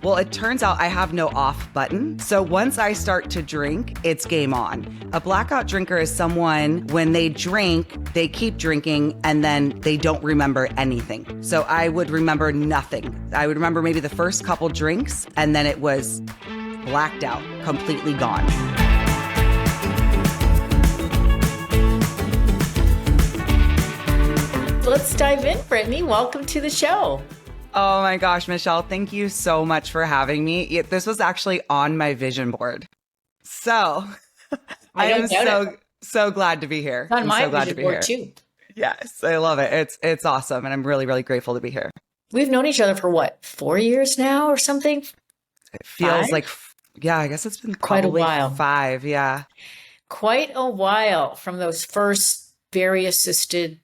Well, it turns out I have no off button. So once I start to drink, it's game on. A blackout drinker is someone, when they drink, they keep drinking and then they don't remember anything. So I would remember nothing. I would remember maybe the first couple drinks and then it was blacked out, completely gone. Let's dive in, Brittney. Welcome to the show. Oh my gosh, Michelle, thank you so much for having me. This was actually on my vision board. So I am so glad to be here. It's on my vision board too. Yes, I love it. It's awesome. And I'm really, really grateful to be here. We've known each other for what, 4 years now or something? It feels like, yeah, I guess it's been quite a while. 5. Yeah. Quite a while from those first very assisted,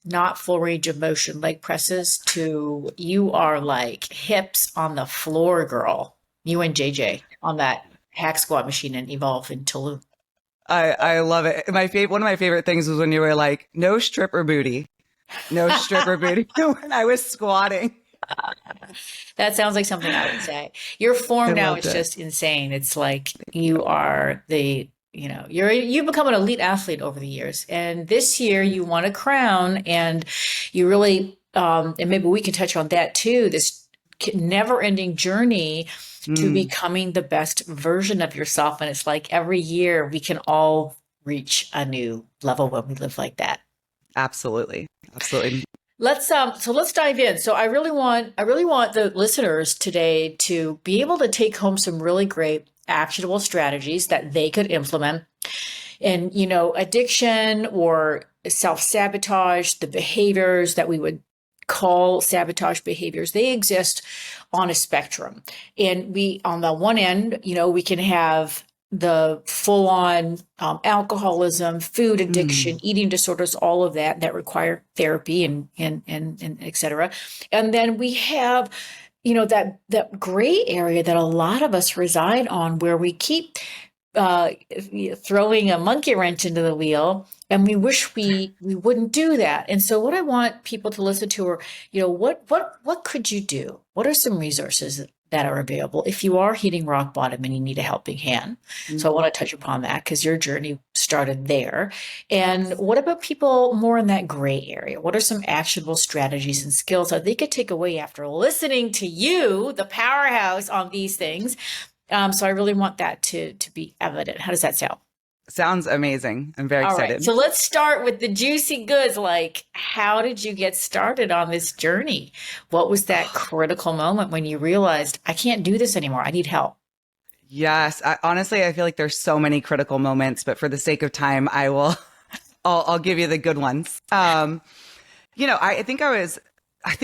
not full range of motion leg presses to you are like hips on the floor, girl. You and JJ on that hack squat machine in Evolve in Tulum. I love it. One of my favorite things was when you were like, no stripper booty. No stripper booty when I was squatting. That sounds like something I would say. Your form now is just insane. It's like you are you've become an elite athlete over the years. And this year you won a crown and you really, and maybe we can touch on that too, this never ending journey to becoming the best version of yourself. And it's like every year we can all reach a new level when we live like that. Absolutely. Absolutely. Let's dive in. So I really want the listeners today to be able to take home some really great actionable strategies that they could implement. And, addiction or self-sabotage, the behaviors that we would call sabotage behaviors, they exist on a spectrum. And we, on the one end, we can have the full-on alcoholism, food addiction, eating disorders, all of that require therapy and et cetera. And then we have that gray area that a lot of us reside on, where we keep throwing a monkey wrench into the wheel, and we wish we wouldn't do that. And so what I want people to listen to are, what could you do? What are some resources that are available if you are hitting rock bottom and you need a helping hand? So I want to touch upon that because your journey started there. And what about people more in that gray area? What are some actionable strategies and skills that they could take away after listening to you, the powerhouse, on these things? So I really want that to be evident. How does that sound? Sounds amazing. I'm very excited. Right. So let's start with the juicy goods. Like, how did you get started on this journey? What was that critical moment when you realized, I can't do this anymore, I need help? Yes. Honestly, I feel like there's so many critical moments, but for the sake of time, I'll give you the good ones. I think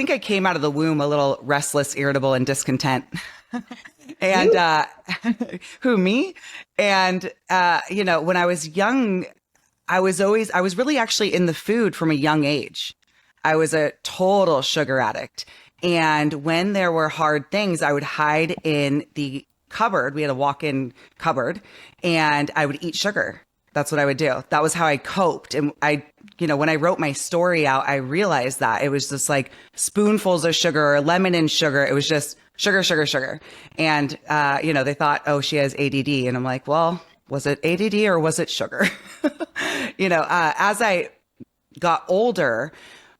I came out of the womb a little restless, irritable, and discontent. And who, me? And when I was young, I was really actually in the food from a young age. I was a total sugar addict. And when there were hard things, I would hide in the cupboard. We had a walk-in cupboard, and I would eat sugar. That's what I would do. That was how I coped. And when I wrote my story out, I realized that it was just like spoonfuls of sugar or lemon and sugar. It was just sugar, sugar, sugar. And, they thought, oh, she has ADD. And I'm like, well, was it ADD or was it sugar? As I got older,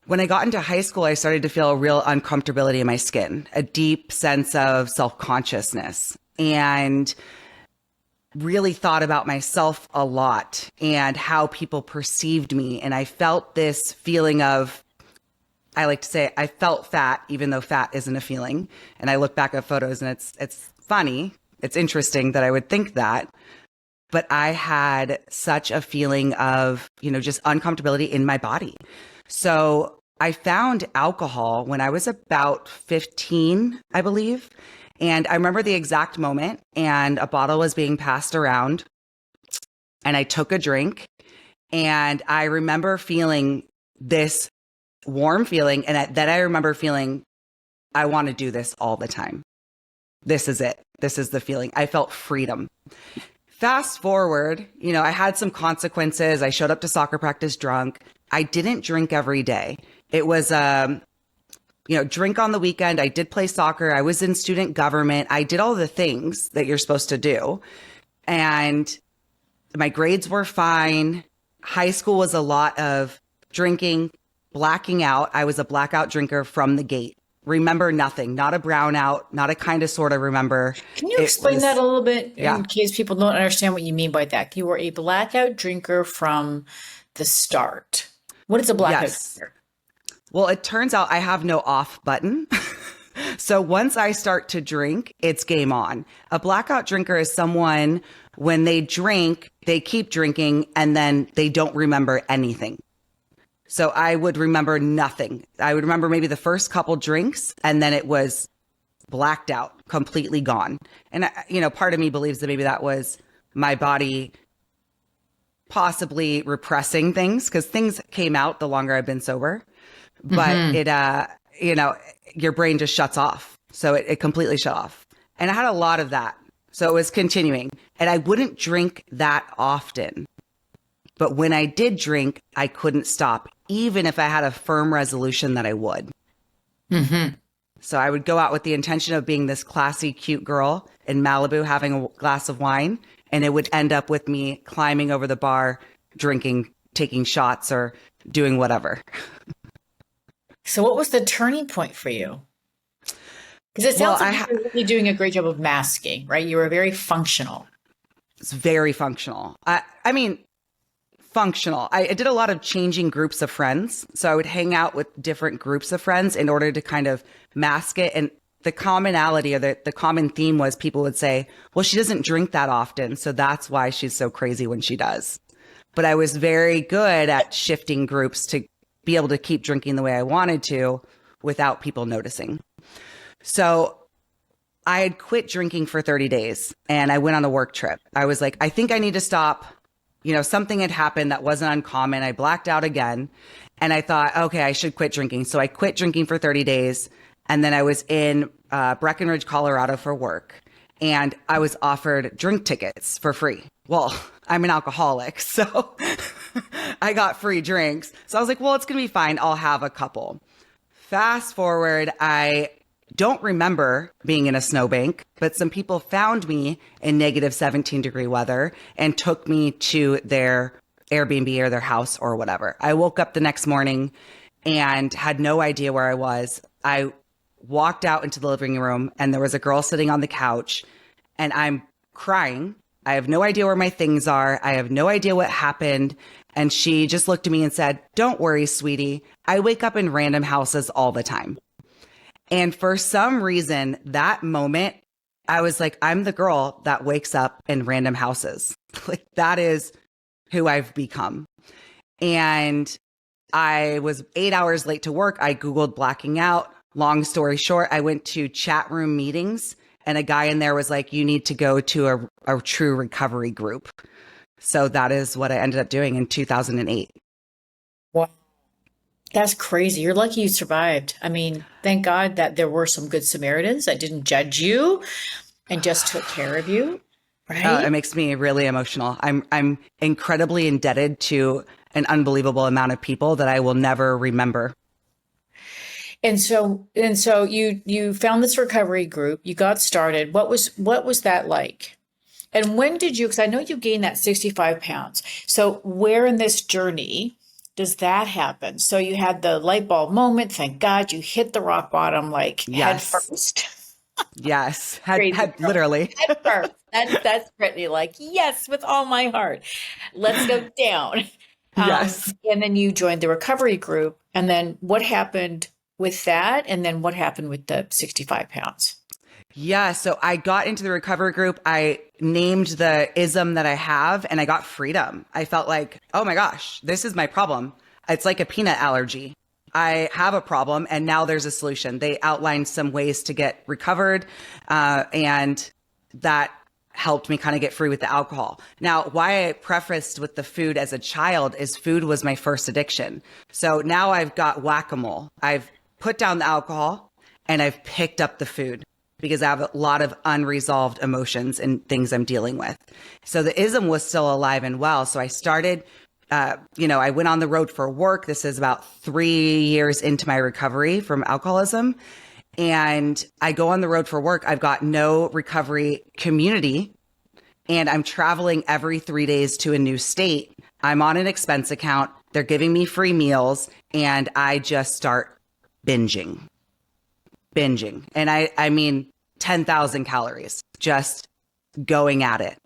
when I got into high school, I started to feel a real uncomfortability in my skin, a deep sense of self-consciousness, and really thought about myself a lot and how people perceived me. And I felt this feeling of, I like to say, I felt fat, even though fat isn't a feeling. And I look back at photos and it's funny. It's interesting that I would think that. But I had such a feeling of, just uncomfortability in my body. So I found alcohol when I was about 15, I believe. And I remember the exact moment, and a bottle was being passed around, and I took a drink, and I remember feeling this warm feeling. And then I remember feeling, I want to do this all the time. This is it. This is the feeling. I felt freedom. Fast forward, I had some consequences. I showed up to soccer practice drunk. I didn't drink every day. It was, drink on the weekend. I did play soccer. I was in student government. I did all the things that you're supposed to do. And my grades were fine. High school was a lot of drinking, blacking out. I was a blackout drinker from the gate. Remember nothing, not a brownout, not a kind of sort of remember. Can you explain that a little bit in case people don't understand what you mean by that? You were a blackout drinker from the start. What is a blackout drinker? Well, it turns out I have no off button. So once I start to drink, it's game on. A blackout drinker is someone, when they drink, they keep drinking and then they don't remember anything. So I would remember nothing. I would remember maybe the first couple drinks and then it was blacked out, completely gone. And, part of me believes that maybe that was my body possibly repressing things, because things came out the longer I've been sober. But your brain just shuts off. So it completely shut off. And I had a lot of that. So it was continuing. And I wouldn't drink that often. But when I did drink, I couldn't stop, even if I had a firm resolution that I would. Mm-hmm. So I would go out with the intention of being this classy, cute girl in Malibu having a glass of wine. And it would end up with me climbing over the bar, drinking, taking shots, or doing whatever. So what was the turning point for you? Because it sounds like you were really doing a great job of masking, right? You were very functional. It's very functional. I mean, functional. I did a lot of changing groups of friends. So I would hang out with different groups of friends in order to kind of mask it. And the commonality or the common theme was people would say, well, she doesn't drink that often, so that's why she's so crazy when she does. But I was very good at shifting groups to be able to keep drinking the way I wanted to without people noticing. So I had quit drinking for 30 days and I went on a work trip. I was like, I think I need to stop. Something had happened that wasn't uncommon. I blacked out again and I thought, okay, I should quit drinking. So I quit drinking for 30 days. And then I was in Breckenridge, Colorado for work. And I was offered drink tickets for free. Well, I'm an alcoholic, so I got free drinks. So I was like, well, it's going to be fine. I'll have a couple. Fast forward, I don't remember being in a snowbank, but some people found me in negative 17-degree weather and took me to their Airbnb or their house or whatever. I woke up the next morning and had no idea where I was. I walked out into the living room and there was a girl sitting on the couch and I'm crying. I have no idea where my things are. I have no idea what happened. And she just looked at me and said, don't worry, sweetie. I wake up in random houses all the time. And for some reason, that moment, I was like, I'm the girl that wakes up in random houses. Like, that is who I've become. And I was 8 hours late to work. I Googled blacking out. Long story short, I went to chat room meetings and a guy in there was like, you need to go to a true recovery group. So that is what I ended up doing in 2008. Wow. That's crazy. You're lucky you survived. I mean, thank God that there were some good Samaritans that didn't judge you and just took care of you. Right? It makes me really emotional. I'm incredibly indebted to an unbelievable amount of people that I will never remember. And so you found this recovery group, you got started. What was that like? And when did you, because I know you gained that 65 pounds. So where in this journey does that happen? So you had the light bulb moment. Thank God you hit the rock bottom, like head first. Yes. Head literally. Head first. That's Brittney, like, yes, with all my heart. Let's go down. Yes. And then you joined the recovery group. And then what happened with that? And then what happened with the 65 pounds? Yeah. So I got into the recovery group. I named the ism that I have and I got freedom. I felt like, oh my gosh, this is my problem. It's like a peanut allergy. I have a problem and now there's a solution. They outlined some ways to get recovered. And that helped me kind of get free with the alcohol. Now, why I prefaced with the food as a child is food was my first addiction. So now I've got whack-a-mole. I've put down the alcohol and I've picked up the food because I have a lot of unresolved emotions and things I'm dealing with. So the ism was still alive and well. So I started I went on the road for work. This is about 3 years into my recovery from alcoholism. And I go on the road for work. I've got no recovery community, and I'm traveling every 3 days to a new state. I'm on an expense account. They're giving me free meals, and I just start binging. And I mean, 10,000 calories, just going at it.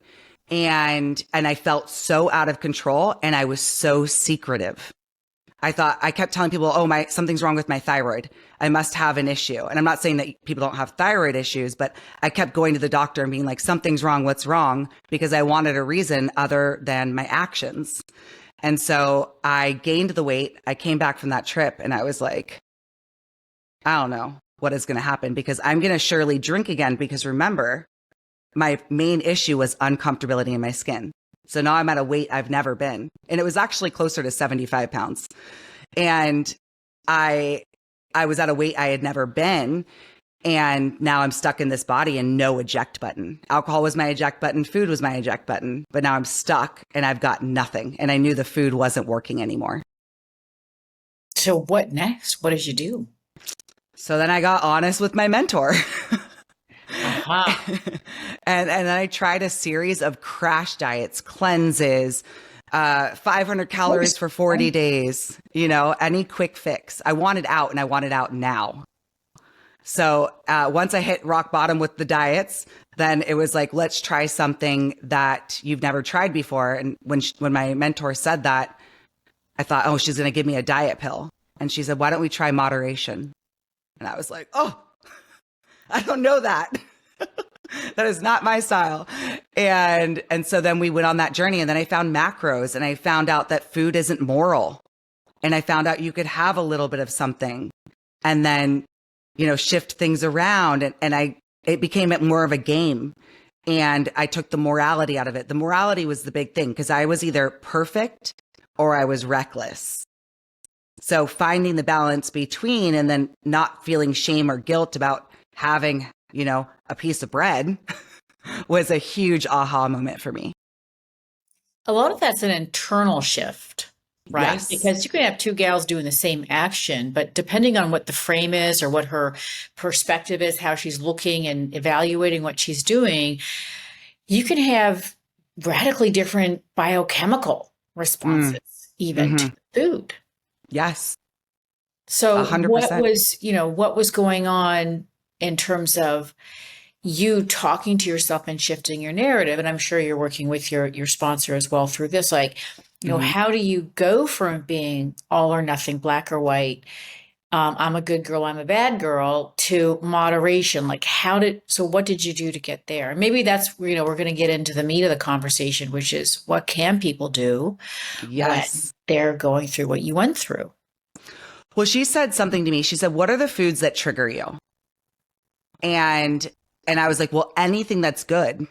And I felt so out of control, and I was so secretive. I kept telling people, oh, something's wrong with my thyroid. I must have an issue. And I'm not saying that people don't have thyroid issues, but I kept going to the doctor and being like, something's wrong. What's wrong? Because I wanted a reason other than my actions. And so I gained the weight. I came back from that trip, and I was like, I don't know what is going to happen, because I'm going to surely drink again. Because remember, my main issue was uncomfortability in my skin. So now I'm at a weight I've never been. And it was actually closer to 75 pounds. And I was at a weight I had never been. And now I'm stuck in this body and no eject button. Alcohol was my eject button. Food was my eject button. But now I'm stuck and I've got nothing. And I knew the food wasn't working anymore. So what next? What did you do? So then I got honest with my mentor. Uh-huh. And then I tried a series of crash diets, cleanses, 500 calories for 40 days, any quick fix. I wanted out, and I wanted out now. So once I hit rock bottom with the diets, then it was like, let's try something that you've never tried before. And when my mentor said that, I thought, oh, she's going to give me a diet pill. And she said, why don't we try moderation? And I was like, oh, I don't know that. That is not my style. And so then we went on that journey, and then I found macros, and I found out that food isn't moral. And I found out you could have a little bit of something and then, shift things around. And it became more of a game, and I took the morality out of it. The morality was the big thing, because I was either perfect or I was reckless. So finding the balance between, and then not feeling shame or guilt about having, a piece of bread was a huge aha moment for me. A lot of that's an internal shift, right? Yes. Because you can have two gals doing the same action, but depending on what the frame is or what her perspective is, how she's looking and evaluating what she's doing, you can have radically different biochemical responses, even to food. Yes. So 100%. what was going on in terms of you talking to yourself and shifting your narrative? And I'm sure you're working with your sponsor as well through this. Like, how do you go from being all or nothing, black or white, I'm a good girl, I'm a bad girl, to moderation? Like, what did you do to get there? Maybe that's, we're going to get into the meat of the conversation, which is, what can people do when they're going through what you went through? Well, she said something to me. She said, what are the foods that trigger you? And I was like, well, anything that's good.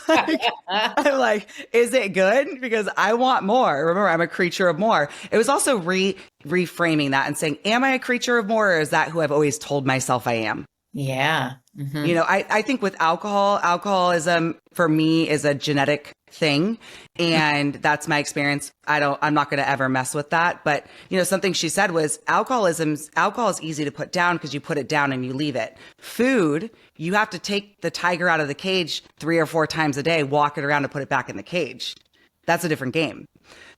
I'm like, is it good? Because I want more. Remember, I'm a creature of more. It was also reframing that and saying, am I a creature of more, or is that who I've always told myself I am? Yeah. Mm-hmm. I think with alcoholism for me is a genetic thing. And that's my experience. I'm not going to ever mess with that. But, something she said was alcohol is easy to put down because you put it down and you leave it. Food, you have to take the tiger out of the cage 3 or 4 times a day, walk it around and put it back in the cage. That's a different game.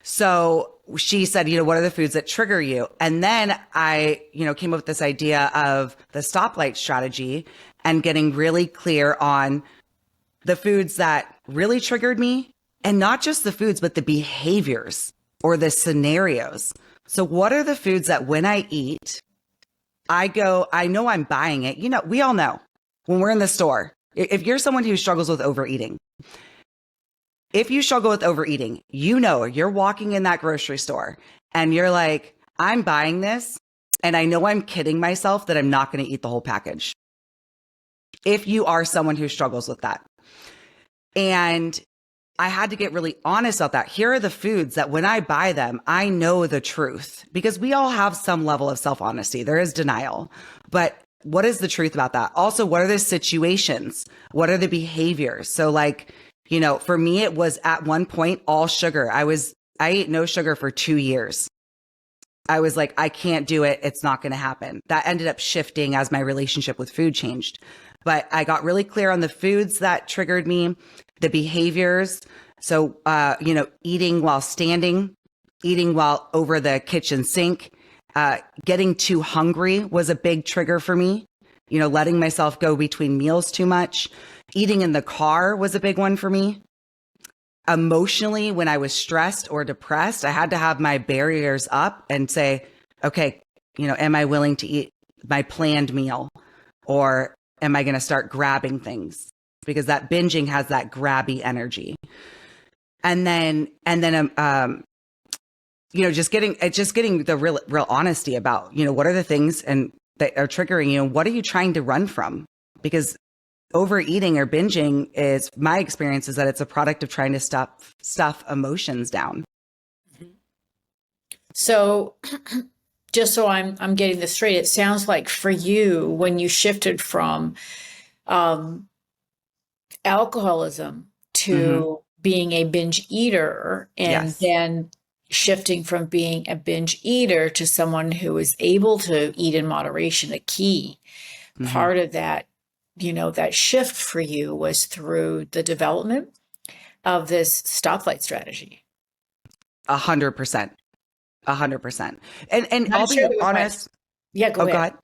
So she said, what are the foods that trigger you? And then I, came up with this idea of the Stoplight Strategy and getting really clear on the foods that really triggered me, and not just the foods, but the behaviors or the scenarios. So what are the foods that when I eat, I know I'm buying it. We all know when we're in the store, if you're someone who struggles with overeating, you're walking in that grocery store and you're like, I'm buying this, and I know I'm kidding myself that I'm not going to eat the whole package. If you are someone who struggles with that. And I had to get really honest about that. Here are the foods that when I buy them, I know the truth, because we all have some level of self-honesty. There is denial, but what is the truth about that? Also, what are the situations? What are the behaviors? So like, for me, it was at one point all sugar. I was I ate no sugar for 2 years. I was like, I can't do it. It's not going to happen. That ended up shifting as my relationship with food changed. But I got really clear on the foods that triggered me, the behaviors. So, eating while standing, eating while over the kitchen sink, getting too hungry was a big trigger for me. Letting myself go between meals too much. Eating in the car was a big one for me. Emotionally, when I was stressed or depressed, I had to have my barriers up and say, okay, am I willing to eat my planned meal, or am I going to start grabbing things? Because that binging has that grabby energy. And then, just getting the real honesty about, what are the things that are triggering you, and what are you trying to run from? Because overeating or binging, is my experience is that it's a product of trying to stuff emotions down. So just so I'm getting this straight, it sounds like for you, when you shifted from alcoholism to being a binge eater, and then shifting from being a binge eater to someone who is able to eat in moderation, a key part of that, that shift for you was through the development of this stoplight strategy. 100%. 100%. And I'll sure be honest. Yeah, go ahead.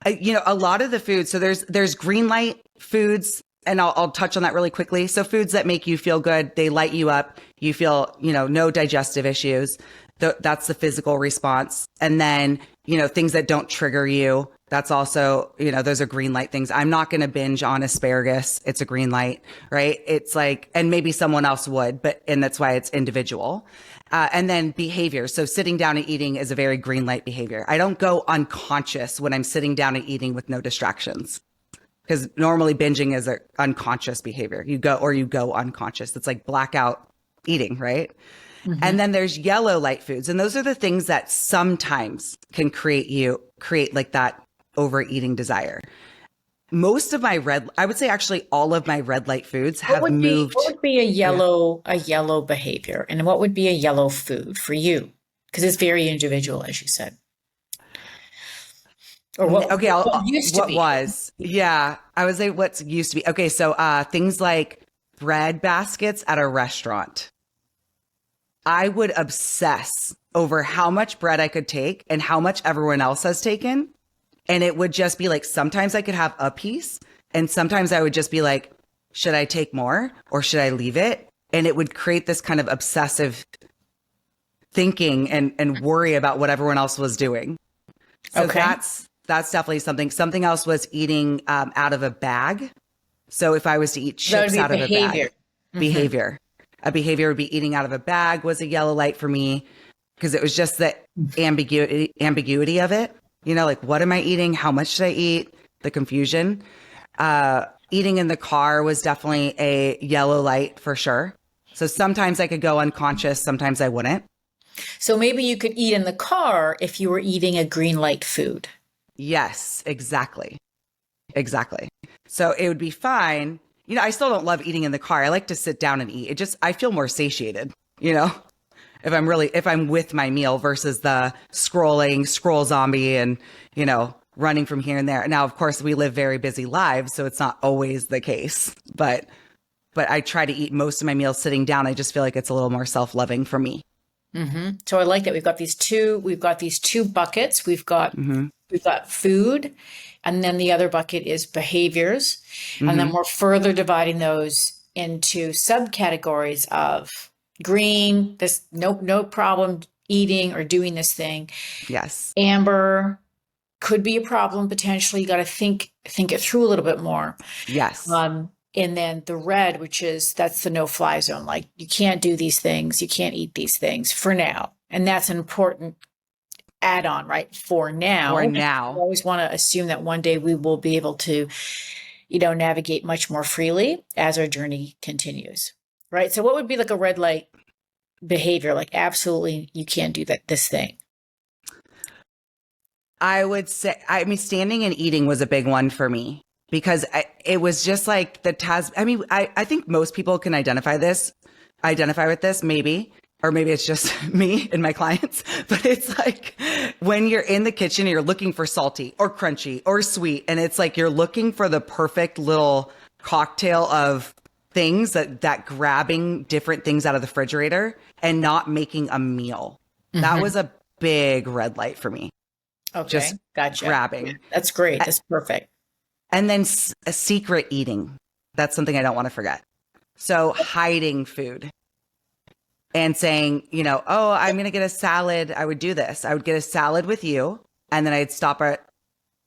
A lot of the foods, so there's green light foods, and I'll touch on that really quickly. So foods that make you feel good, they light you up, you feel, no digestive issues. That's the physical response. And then, things that don't trigger you, that's also, those are green light things. I'm not going to binge on asparagus. It's a green light, right? It's like, and maybe someone else would, and that's why it's individual. And then behavior. So sitting down and eating is a very green light behavior. I don't go unconscious when I'm sitting down and eating with no distractions, because normally binging is an unconscious behavior. You go unconscious. It's like blackout eating, right? And then there's yellow light foods. And those are the things that sometimes can create like that overeating desire. Most of my I would say actually all of my red light foods have moved. What would be a yellow behavior? And what would be a yellow food for you? Because it's very individual, as you said. Or what, okay, what used to be. Yeah, I would say what's used to be. Okay, so things like bread baskets at a restaurant. I would obsess over how much bread I could take and how much everyone else has taken. And it would just be like, sometimes I could have a piece, and sometimes I would just be like, should I take more or should I leave it? And it would create this kind of obsessive thinking and worry about what everyone else was doing. So that's definitely something. Something else was eating out of a bag. So if I was to eat chips out of a bag, behavior. A behavior would be eating out of a bag was a yellow light for me, because it was just the ambiguity of it. Like, what am I eating? How much should I eat? The confusion. Eating in the car was definitely a yellow light for sure. So sometimes I could go unconscious, sometimes I wouldn't. So maybe you could eat in the car if you were eating a green light food. Yes, exactly. So it would be fine. I still don't love eating in the car. I like to sit down and eat. I feel more satiated, if I'm with my meal versus the scroll zombie and, running from here and there. Now, of course, we live very busy lives, so it's not always the case, but I try to eat most of my meals sitting down. I just feel like it's a little more self-loving for me. So I like that we've got these two buckets. We've got food, and then the other bucket is behaviors. And then we're further dividing those into subcategories of green, this no problem eating or doing this thing. Yes. Amber could be a problem potentially. You got to think it through a little bit more. Yes. And then the red, that's the no-fly zone. Like, you can't do these things. You can't eat these things for now. And that's an important add-on, right? For now. I always want to assume that one day we will be able to, navigate much more freely as our journey continues, right? So what would be like a red light behavior? Like, absolutely, you can't do this thing. I would say, standing and eating was a big one for me, because it was just like I think most people can identify with this, maybe. or maybe it's just me and my clients, but it's like when you're in the kitchen and you're looking for salty or crunchy or sweet, and it's like you're looking for the perfect little cocktail of things that grabbing different things out of the refrigerator and not making a meal. That was a big red light for me. Okay. Just Gotcha. grabbing. That's great. That's perfect. And then a secret eating. That's something I don't want to forget. So hiding food and saying, you know, oh, I'm going to get a salad. I would do this. I would get a salad with you, and then I'd stop at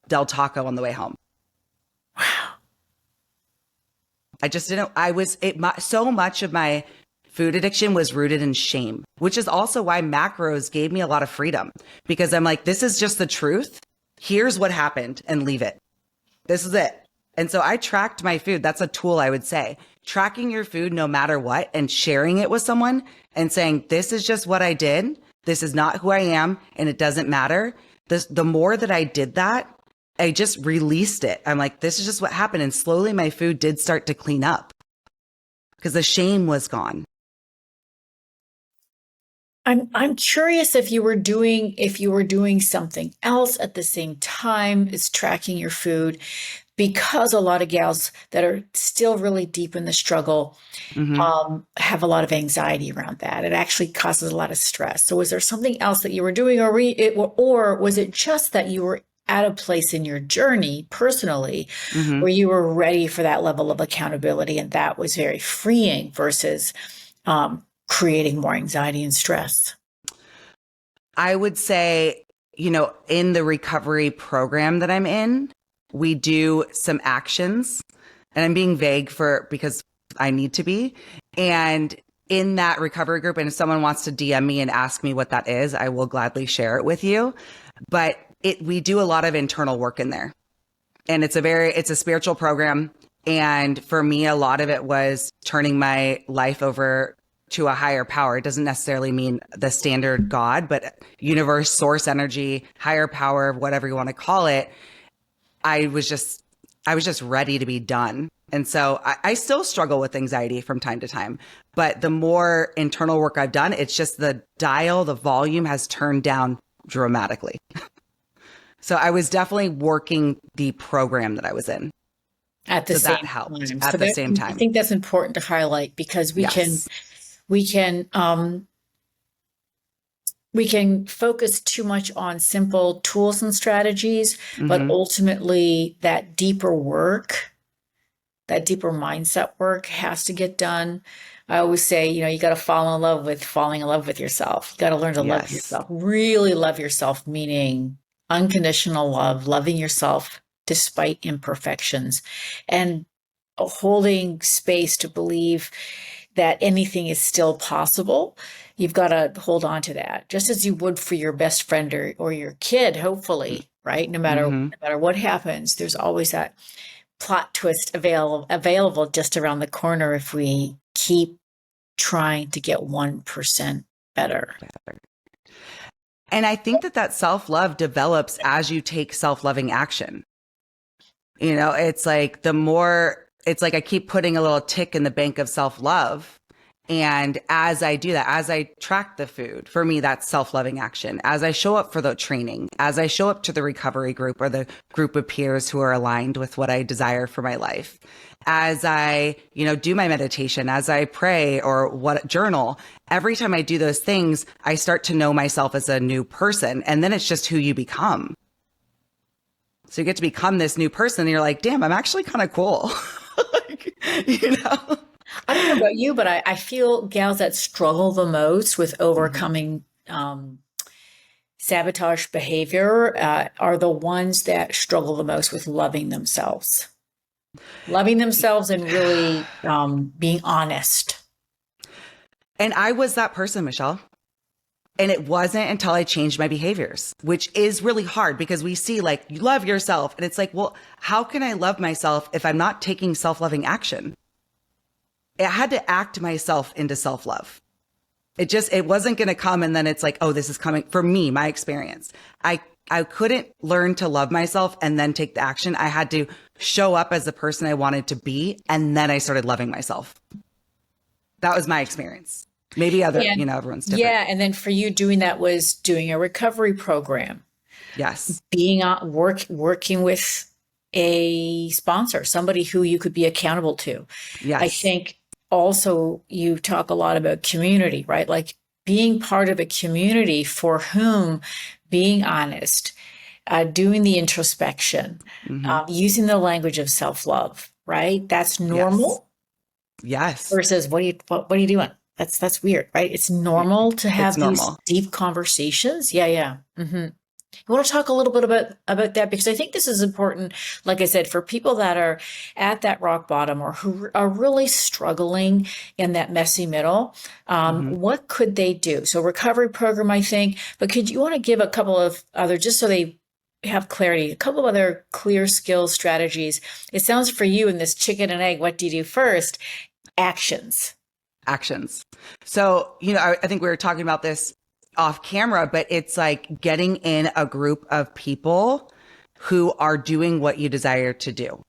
Del Taco on the way home. Wow. I just didn't, so much of my food addiction was rooted in shame, which is also why macros gave me a lot of freedom, because I'm like, this is just the truth. Here's what happened, and leave it. This is it. And so I tracked my food. That's a tool, I would say. Tracking your food no matter what and sharing it with someone and saying, this is just what I did. This is not who I am, and it doesn't matter. The more that I did that, I just released it. I'm like, this is just what happened. And slowly my food did start to clean up because the shame was gone. I'm curious if you were doing something else at the same time as tracking your food, because a lot of gals that are still really deep in the struggle have a lot of anxiety around that. It actually causes a lot of stress. So was there something else that you were doing, or was it just that you were at a place in your journey personally where you were ready for that level of accountability, and that was very freeing versus creating more anxiety and stress? I would say, you know, in the recovery program that I'm in, we do some actions, and I'm being vague because I need to be. And in that recovery group, and if someone wants to DM me and ask me what that is, I will gladly share it with you. But we do a lot of internal work in there, and it's a spiritual program. And for me, a lot of it was turning my life over to a higher power. It doesn't necessarily mean the standard God, but universe, source energy, higher power, whatever you want to call it. I was just ready to be done. And so I still struggle with anxiety from time to time, but the more internal work I've done, it's just the volume has turned down dramatically. So I was definitely working the program that I was in. At the same time. At the same time. I think that's important to highlight, because we can focus too much on simple tools and strategies, but ultimately that deeper work, that deeper mindset work has to get done. I always say, you know, you got to falling in love with yourself. You got to learn to love yourself, really love yourself, meaning unconditional love, loving yourself despite imperfections, and holding space to believe that anything is still possible. You've got to hold on to that, just as you would for your best friend or your kid, hopefully, right? No matter what happens, there's always that plot twist available just around the corner if we keep trying to get 1% better. And I think that self-love develops as you take self-loving action. You know, it's like I keep putting a little tick in the bank of self-love. And as I do that, as I track the food, for me, that's self-loving action. As I show up for the training, as I show up to the recovery group or the group of peers who are aligned with what I desire for my life, as I, you know, do my meditation, as I pray or journal, every time I do those things, I start to know myself as a new person. And then it's just who you become. So you get to become this new person, and you're like, damn, I'm actually kind of cool. You know? I don't know about you, but I feel gals that struggle the most with overcoming sabotage behavior are the ones that struggle the most with loving themselves and really being honest. And I was that person, Michelle. And it wasn't until I changed my behaviors, which is really hard, because we see like, you love yourself. And it's like, well, how can I love myself if I'm not taking self-loving action? I had to act myself into self-love. It wasn't going to come. And then it's like, oh, this is coming for me, my experience. I couldn't learn to love myself and then take the action. I had to show up as the person I wanted to be. And then I started loving myself. That was my experience. Maybe And everyone's different. yeah, and then for you doing that was doing a recovery program, Yes. being on working with a sponsor, somebody who you could be accountable to. I Yes. think also you talk a lot about community, right? Like being part of a community for whom being honest, doing the introspection, Hmm. using the language of self-love, right? That's Yes. normal Yes. versus what are you doing? That's weird, right? It's normal to It's have these normal. deep conversations. Yeah, yeah. I want to talk a little bit about that because I think this is important, like I said, for people that are at that rock bottom or who are really struggling in that messy middle. Hmm. What could they do? So recovery program, I think, but could you want to give a couple of other, just so they have clarity, a couple of other clear skills strategies? It sounds for you in this chicken and egg, what do you do first? Actions. Actions. So, I think we were talking about this off camera, but it's like getting in a group of people who are doing what you desire to do.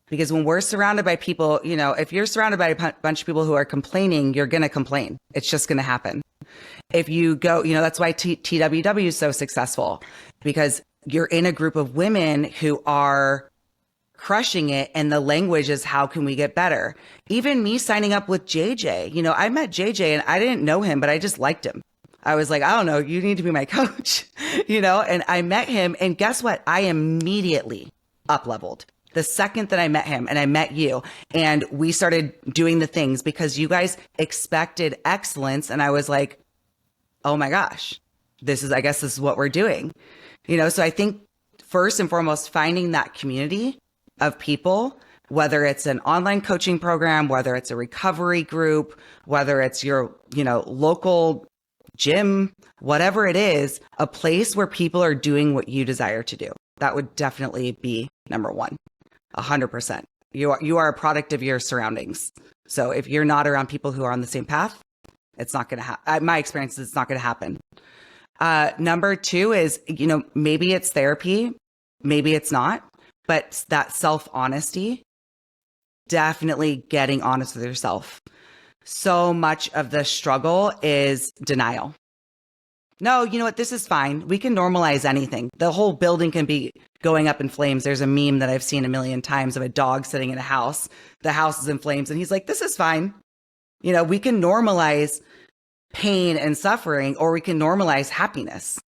Because when we're surrounded by people, if you're surrounded by a bunch of people who are complaining, you're going to complain. It's just going to happen. If you go, that's why TWW is so successful, because you're in a group of women who are crushing it. And the language is, how can we get better? Even me signing up with JJ, I met JJ and I didn't know him, but I just liked him. I was like, I don't know, you need to be my coach, and I met him. And guess what? I immediately up leveled the second that I met him and I met you, and we started doing the things because you guys expected excellence. And I was like, oh my gosh, I guess this is what we're doing, so I think first and foremost, finding that community of people, whether it's an online coaching program, whether it's a recovery group, whether it's your, local gym, whatever it is, a place where people are doing what you desire to do. That would definitely be number one. 100%. You are a product of your surroundings. So if you're not around people who are on the same path, it's not going to happen. My experience is it's not going to happen. Number two is, maybe it's therapy, maybe it's not, but that self-honesty, definitely getting honest with yourself. So much of the struggle is denial. No, you know what? This is fine. We can normalize anything. The whole building can be going up in flames. There's a meme that I've seen a million times of a dog sitting in a house. The house is in flames and he's like, this is fine. We can normalize pain and suffering, or we can normalize happiness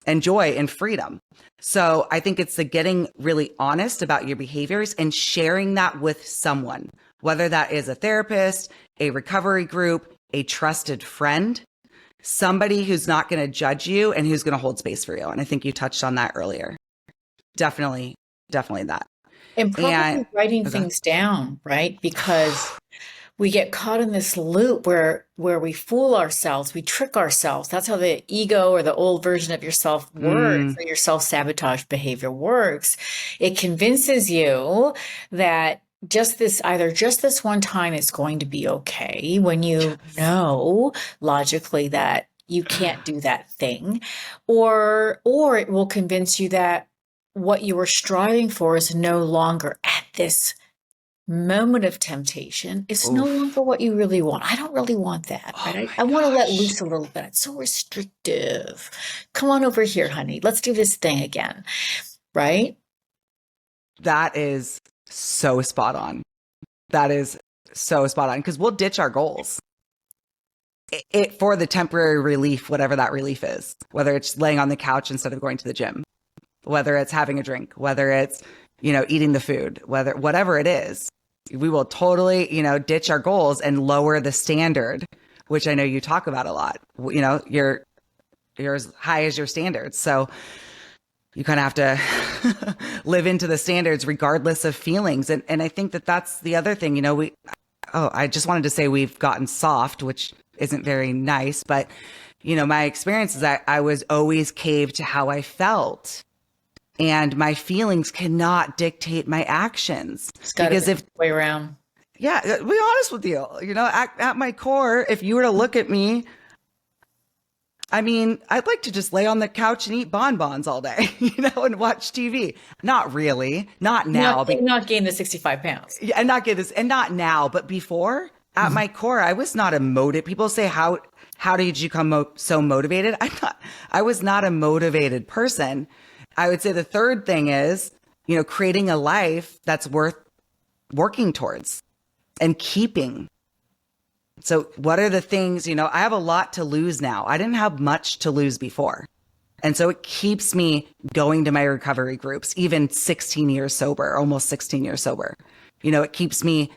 and joy and freedom. So I think it's the getting really honest about your behaviors and sharing that with someone, whether that is a therapist, a recovery group, a trusted friend, somebody who's not going to judge you and who's going to hold space for you. And I think you touched on that earlier. Definitely that. And probably writing okay. things down, right? Because we get caught in this loop where we fool ourselves, we trick ourselves. That's how the ego or the old version of yourself works, or your self-sabotage behavior works. It convinces you that just this one time is going to be okay, when you know logically that you can't do that thing, or it will convince you that what you were striving for is no longer at this moment of temptation. It's no longer what you really want. I don't really want that, right? I want to let loose a little bit. It's so restrictive. Come on over here, honey. Let's do this thing again, right? That is so spot on. That is so spot on, because we'll ditch our goals for the temporary relief, whatever that relief is, whether it's laying on the couch instead of going to the gym, whether it's having a drink, whether it's, eating the food, whatever it is, we will totally, ditch our goals and lower the standard, which I know you talk about a lot. You're as high as your standards. So you kind of have to live into the standards regardless of feelings. And I think that that's the other thing, I just wanted to say we've gotten soft, which isn't very nice, but my experience is that I was always caved to how I felt, and my feelings cannot dictate my actions. Because if way around. Yeah, to be honest with you, at my core, if you were to look at me, I mean, I'd like to just lay on the couch and eat bonbons all day, and watch TV. Not really, not now. Not gain the 65 pounds. Yeah, and not get this, and not now, but before, at my core, I was not a motive. People say, how did you become so motivated? I was not a motivated person. I would say the third thing is, creating a life that's worth working towards and keeping. So what are the things, I have a lot to lose now. I didn't have much to lose before. And so it keeps me going to my recovery groups, even 16 years sober, almost 16 years sober. It keeps me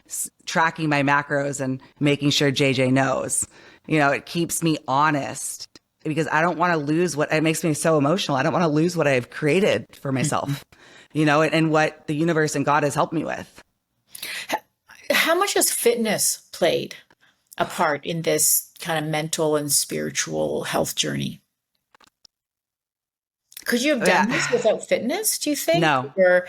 tracking my macros and making sure JJ knows. It keeps me honest because I don't want to lose it makes me so emotional. I don't want to lose what I've created for myself, and what the universe and God has helped me with. How much has fitness played a part in this kind of mental and spiritual health journey? Could you have done this without fitness, do you think? No. Or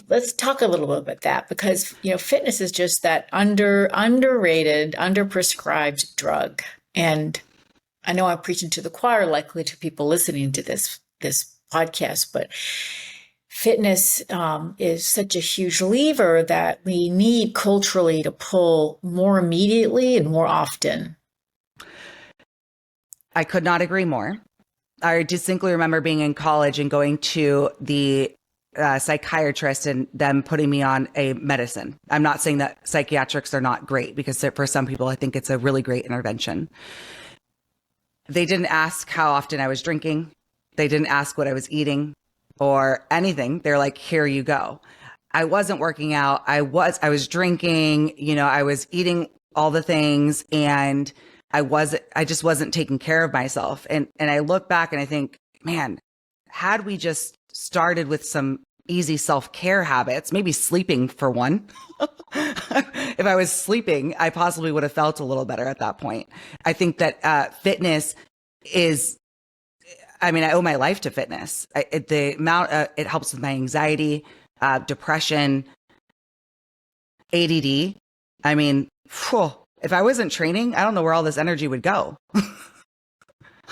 let's talk a little bit about that, because fitness is just that underrated, underprescribed drug. And I know I'm preaching to the choir, likely to people listening to this podcast, but fitness is such a huge lever that we need culturally to pull more immediately and more often. I could not agree more. I distinctly remember being in college and going to the psychiatrist and them putting me on a medicine. I'm not saying that psychiatrics are not great, because for some people, I think it's a really great intervention. They didn't ask how often I was drinking. They didn't ask what I was eating or anything. They're like, here you go. I wasn't working out. I was drinking, I was eating all the things, and I just wasn't taking care of myself. And I look back and I think, man, had we just started with some easy self-care habits, maybe sleeping for one. If I was sleeping, I possibly would have felt a little better at that point. I think that fitness is, I owe my life to fitness. The amount it helps with my anxiety, depression, ADD. If I wasn't training, I don't know where all this energy would go.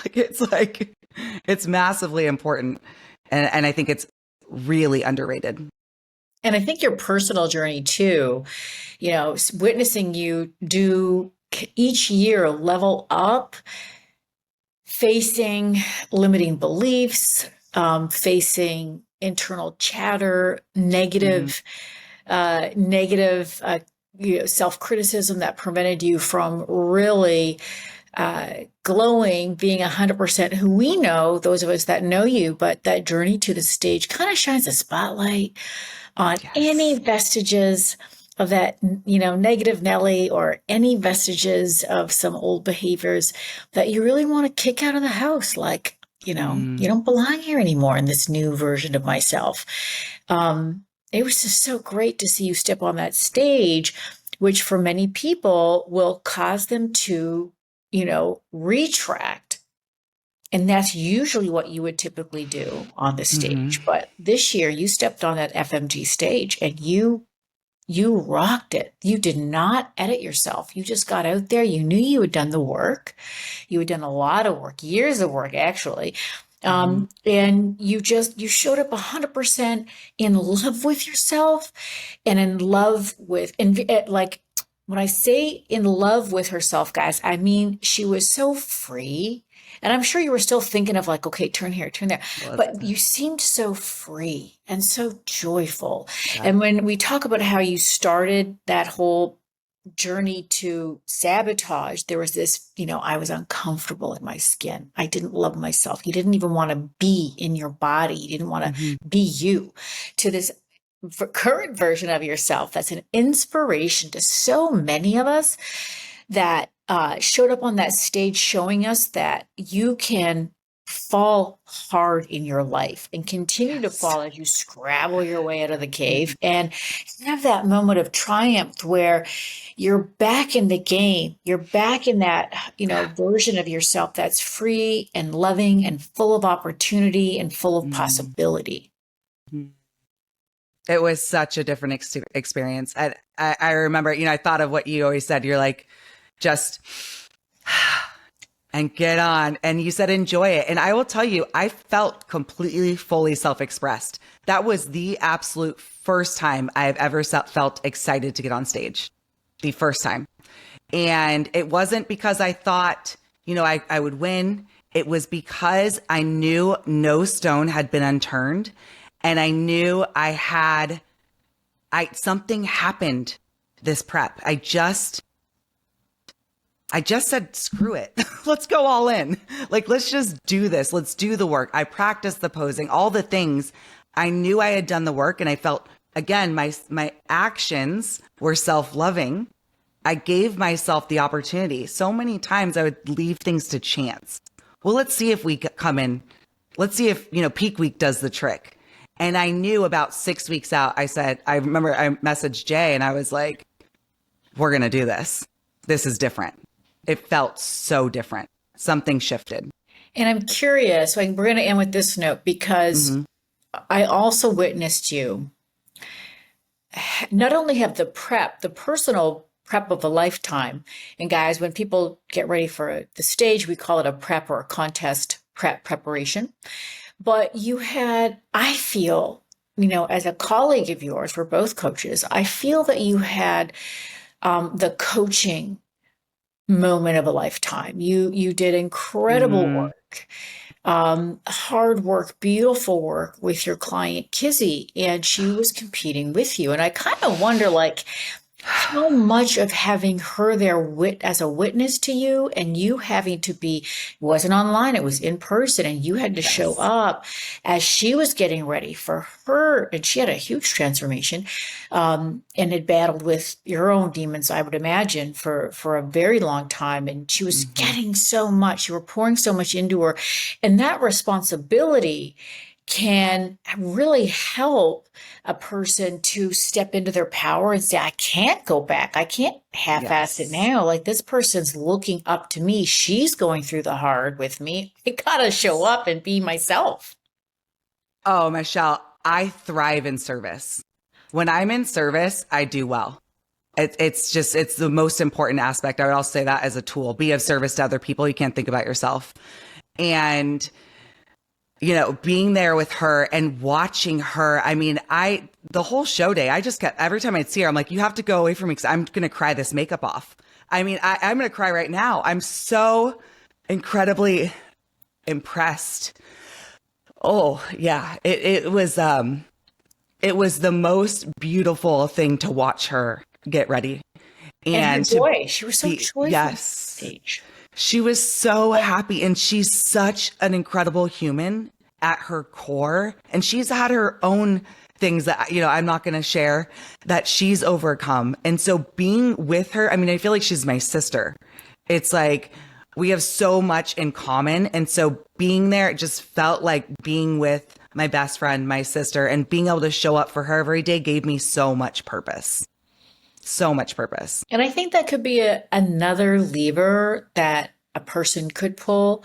It's massively important. And I think it's really underrated. And I think your personal journey too, witnessing you do each year level up, facing limiting beliefs, facing internal chatter, negative self-criticism that prevented you from really glowing, being 100% who we know, those of us that know you. But that journey to the stage kind of shines a spotlight on any vestiges of that, negative Nelly, or any vestiges of some old behaviors that you really want to kick out of the house. Like, you don't belong here anymore in this new version of myself. It was just so great to see you step on that stage, which for many people will cause them to, retract. And that's usually what you would typically do on the stage. But this year you stepped on that FMG stage and you rocked it. You did not edit yourself. You just got out there. You knew you had done the work. You had done a lot of work, years of work, actually. And you showed up 100% in love with yourself, and in love with, when I say in love with herself, guys, I mean, she was so free. And I'm sure you were still thinking of okay, turn here, turn there. But you seemed so free and so joyful. Yeah. And when we talk about how you started that whole journey to sabotage, there was this, I was uncomfortable in my skin. I didn't love myself. You didn't even want to be in your body. You didn't want to be you. To this current version of yourself that's an inspiration to so many of us, that showed up on that stage showing us that you can fall hard in your life and continue to fall as you scrabble your way out of the cave, and have that moment of triumph where you're back in the game. You're back in that, version of yourself that's free and loving and full of opportunity and full of possibility. It was such a different experience. I remember, I thought of what you always said. You're like, just and get on. And you said, enjoy it. And I will tell you, I felt completely, fully self-expressed. That was the absolute first time I've ever felt excited to get on stage. the first time. And it wasn't because I thought, I would win. It was because I knew no stone had been unturned. And I knew something happened this prep. I just said, screw it. Let's go all in. Like, let's just do this. Let's do the work. I practiced the posing, all the things. I knew I had done the work, and I felt, again, my actions were self-loving. I gave myself the opportunity. So many times I would leave things to chance. Well, let's see if we come in. Let's see if, peak week does the trick. And I knew about 6 weeks out, I remember I messaged Jay and I was like, we're going to do this. This is different. It felt so different. Something shifted. And I'm curious, we're going to end with this note because I also witnessed you not only have the personal prep of a lifetime. And guys, when people get ready for the stage, we call it a prep or a contest preparation. But you had, I feel, as a colleague of yours, we're both coaches, I feel that you had the coaching moment of a lifetime. You did incredible work, hard work, beautiful work with your client Kizzy, and she was competing with you. And I kind of wonder, like, how much of having her there as a witness to you, and you having to be, it wasn't online, it was in person, and you had to show up as she was getting ready for her, and she had a huge transformation, and had battled with your own demons, I would imagine, for a very long time. And she was getting so much, you were pouring so much into her, and that responsibility can really help a person to step into their power and say, I can't go back. I can't half-ass it now. Like, this person's looking up to me. She's going through the hard with me. I gotta show up and be myself. Oh, Michelle, I thrive in service. When I'm in service, I do well. It's the most important aspect. I would also say that as a tool. Be of service to other people. You can't think about yourself. And being there with her and watching her, the whole show day, I just kept, every time I'd see her, I'm like, you have to go away from me because I'm going to cry this makeup off. I'm going to cry right now. I'm so incredibly impressed. Oh yeah. It was the most beautiful thing to watch her get ready. And her joy. She was so joyful. Yes. She was so happy, and she's such an incredible human at her core. And she's had her own things that, I'm not going to share, that she's overcome. And so being with her, I feel like she's my sister. It's like we have so much in common. And so being there, it just felt like being with my best friend, my sister, and being able to show up for her every day gave me so much purpose. So much purpose. And I think that could be another lever that a person could pull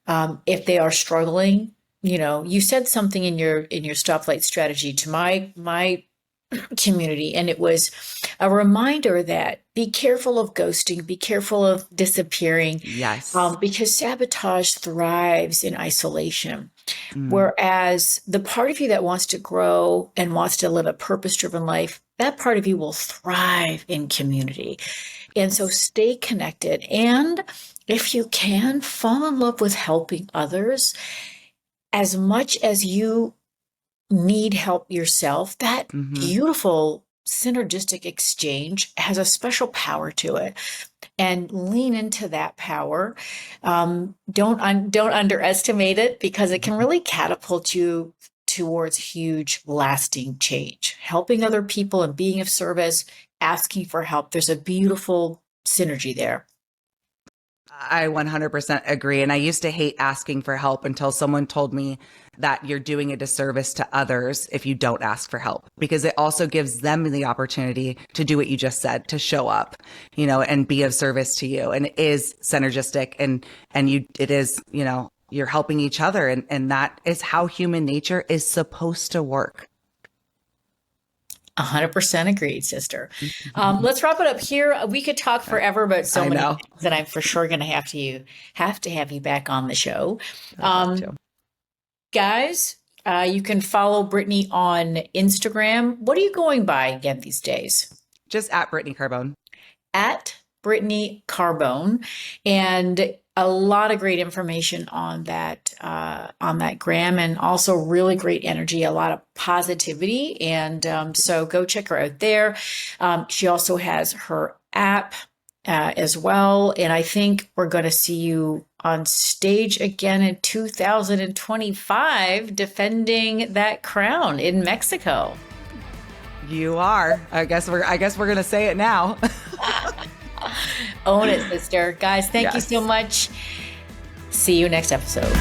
if they are struggling. You said something in your Stoplight Strategy to my community, and it was a reminder that be careful of ghosting, be careful of disappearing. Yes. Because sabotage thrives in isolation. Whereas the part of you that wants to grow and wants to live a purpose-driven life, that part of you will thrive in community. And so stay connected. And if you can, fall in love with helping others. As much as you need help yourself, that beautiful synergistic exchange has a special power to it. And lean into that power. Don't underestimate it, because it can really catapult you towards huge, lasting change. Helping other people and being of service, asking for help. There's a beautiful synergy there. I 100% agree. And I used to hate asking for help until someone told me that you're doing a disservice to others if you don't ask for help, because it also gives them the opportunity to do what you just said, to show up, and be of service to you. And it is synergistic, and it is, you're helping each other. And that is how human nature is supposed to work. 100% agreed, sister. Let's wrap it up here. We could talk forever about so many things, and I'm for sure going to have to have you back on the show. Guys, you can follow Brittney on Instagram. What are you going by again these days? Just at Brittney Carbone. at Brittney Carbone, and a lot of great information on that gram, and also really great energy, a lot of positivity. And so go check her out there. She also has her app as well. And I think we're going to see you on stage again in 2025, defending that crown in Mexico. You are. I guess we're going to say it now. Own it, sister. Guys, thank you so much. See you next episode.